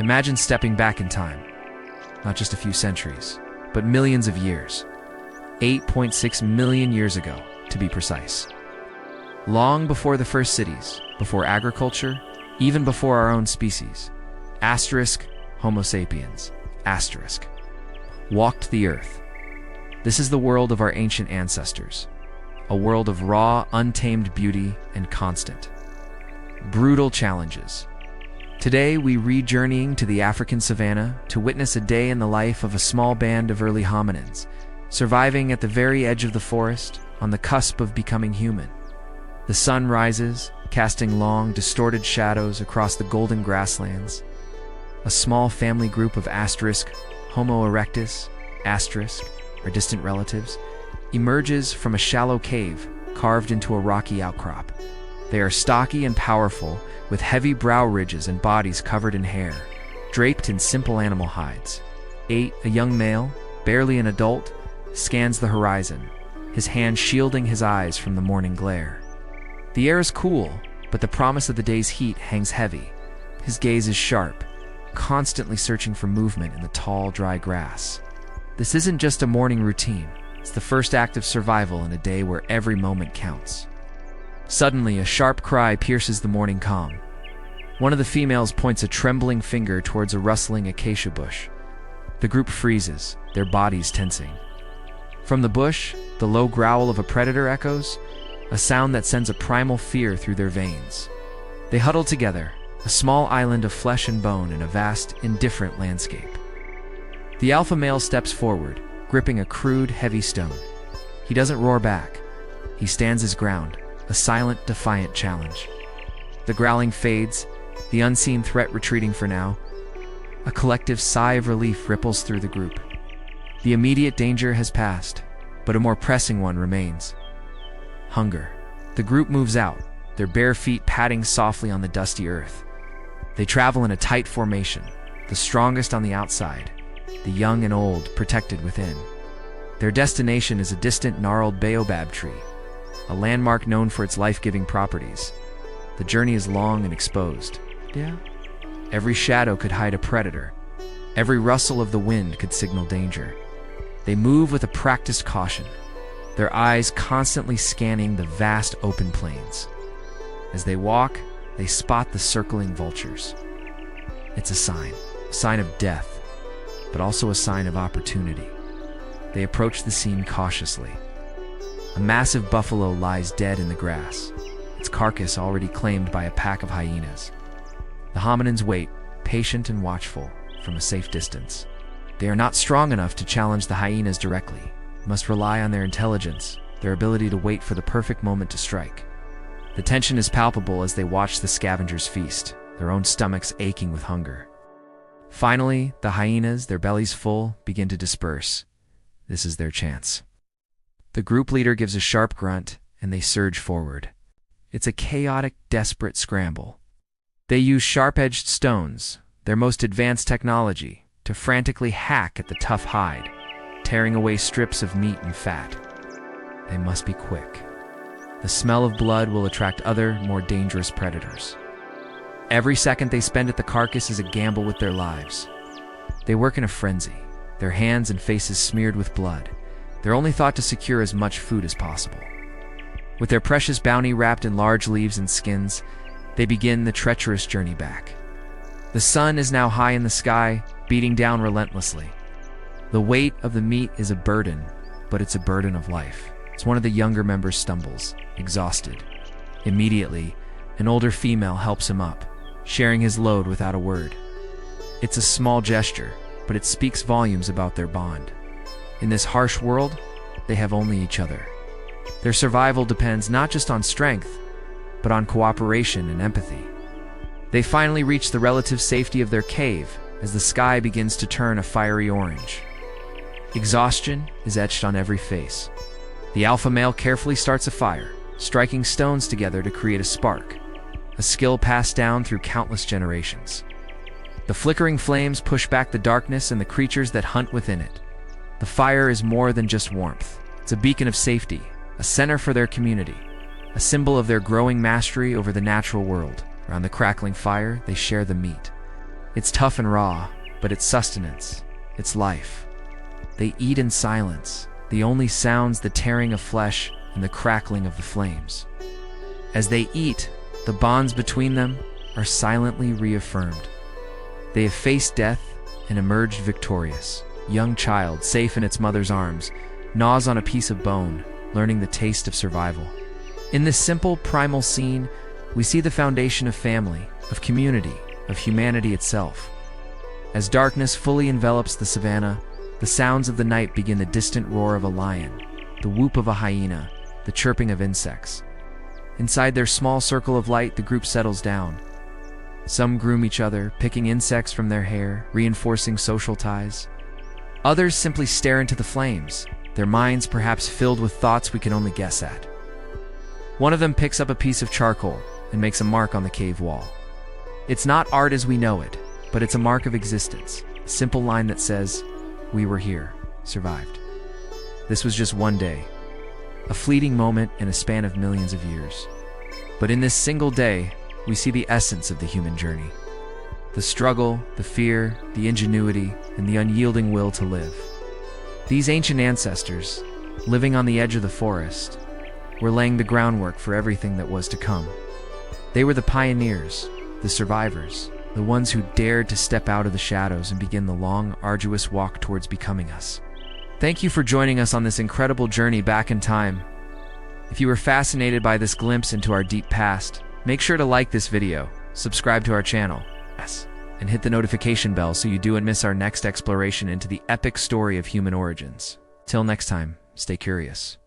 Imagine stepping back in time, not just a few centuries, but millions of years. 8.6 million years ago, to be precise. Long before the first cities, before agriculture, even before our own species, Homo sapiens, walked the earth. This is the world of our ancient ancestors, a world of raw, untamed beauty and constant, brutal challenges. Today, we re-journeying to the African savanna to witness a day in the life of a small band of early hominids, surviving at the very edge of the forest, on the cusp of becoming human. The sun rises, casting long, distorted shadows across the golden grasslands. A small family group of Homo erectus, our distant relatives, emerges from a shallow cave carved into a rocky outcrop. They are stocky and powerful, with heavy brow ridges and bodies covered in hair, draped in simple animal hides. A young male, barely an adult, scans the horizon, his hand shielding his eyes from the morning glare. The air is cool, but the promise of the day's heat hangs heavy. His gaze is sharp, constantly searching for movement in the tall, dry grass. This isn't just a morning routine. It's the first act of survival in a day where every moment counts. Suddenly, a sharp cry pierces the morning calm. One of the females points a trembling finger towards a rustling acacia bush. The group freezes, their bodies tensing. From the bush, the low growl of a predator echoes, a sound that sends a primal fear through their veins. They huddle together, a small island of flesh and bone in a vast, indifferent landscape. The alpha male steps forward, gripping a crude, heavy stone. He doesn't roar back. He stands his ground, a silent, defiant challenge. The growling fades, the unseen threat retreating for now. A collective sigh of relief ripples through the group. The immediate danger has passed, but a more pressing one remains. Hunger. The group moves out, their bare feet padding softly on the dusty earth. They travel in a tight formation, the strongest on the outside, the young and old protected within. Their destination is a distant gnarled baobab tree, a landmark known for its life-giving properties. The journey is long and exposed. Every shadow could hide a predator. Every rustle of the wind could signal danger. They move with a practiced caution, their eyes constantly scanning the vast open plains. As they walk, they spot the circling vultures. It's a sign of death, but also a sign of opportunity. They approach the scene cautiously. A massive buffalo lies dead in the grass, its carcass already claimed by a pack of hyenas. The hominids wait, patient and watchful, from a safe distance. They are not strong enough to challenge the hyenas directly, must rely on their intelligence, their ability to wait for the perfect moment to strike. The tension is palpable as they watch the scavengers feast, their own stomachs aching with hunger. Finally, the hyenas, their bellies full, begin to disperse. This is their chance. The group leader gives a sharp grunt, and they surge forward. It's a chaotic, desperate scramble. They use sharp-edged stones, their most advanced technology, to frantically hack at the tough hide, tearing away strips of meat and fat. They must be quick. The smell of blood will attract other, more dangerous predators. Every second they spend at the carcass is a gamble with their lives. They work in a frenzy, their hands and faces smeared with blood, their only thought to secure as much food as possible. With their precious bounty wrapped in large leaves and skins, they begin the treacherous journey back. The sun is now high in the sky, beating down relentlessly. The weight of the meat is a burden, but it's a burden of life. As one of the younger members stumbles, exhausted. Immediately, an older female helps him up, sharing his load without a word. It's a small gesture, but it speaks volumes about their bond. In this harsh world, they have only each other. Their survival depends not just on strength, but on cooperation and empathy. They finally reach the relative safety of their cave as the sky begins to turn a fiery orange. Exhaustion is etched on every face. The alpha male carefully starts a fire, striking stones together to create a spark, a skill passed down through countless generations. The flickering flames push back the darkness and the creatures that hunt within it. The fire is more than just warmth. It's a beacon of safety, a center for their community, a symbol of their growing mastery over the natural world. Around the crackling fire, they share the meat. It's tough and raw, but it's sustenance. It's life. They eat in silence. The only sounds the tearing of flesh and the crackling of the flames. As they eat, the bonds between them are silently reaffirmed. They have faced death and emerged victorious. Young child, safe in its mother's arms, gnaws on a piece of bone, learning the taste of survival. In this simple, primal scene, we see the foundation of family, of community, of humanity itself. As darkness fully envelops the savanna, the sounds of the night begin: the distant roar of a lion, the whoop of a hyena, the chirping of insects. Inside their small circle of light, the group settles down. Some groom each other, picking insects from their hair, reinforcing social ties. Others simply stare into the flames, their minds perhaps filled with thoughts we can only guess at. One of them picks up a piece of charcoal and makes a mark on the cave wall. It's not art as we know it, but it's a mark of existence, a simple line that says, "We were here, survived." This was just one day, a fleeting moment in a span of millions of years. But in this single day, we see the essence of the human journey. The struggle, the fear, the ingenuity, and the unyielding will to live. These ancient ancestors, living on the edge of the forest, were laying the groundwork for everything that was to come. They were the pioneers, the survivors, the ones who dared to step out of the shadows and begin the long, arduous walk towards becoming us. Thank you for joining us on this incredible journey back in time. If you were fascinated by this glimpse into our deep past, make sure to like this video, subscribe to our channel, and hit the notification bell so you don't miss our next exploration into the epic story of human origins. Till next time, stay curious.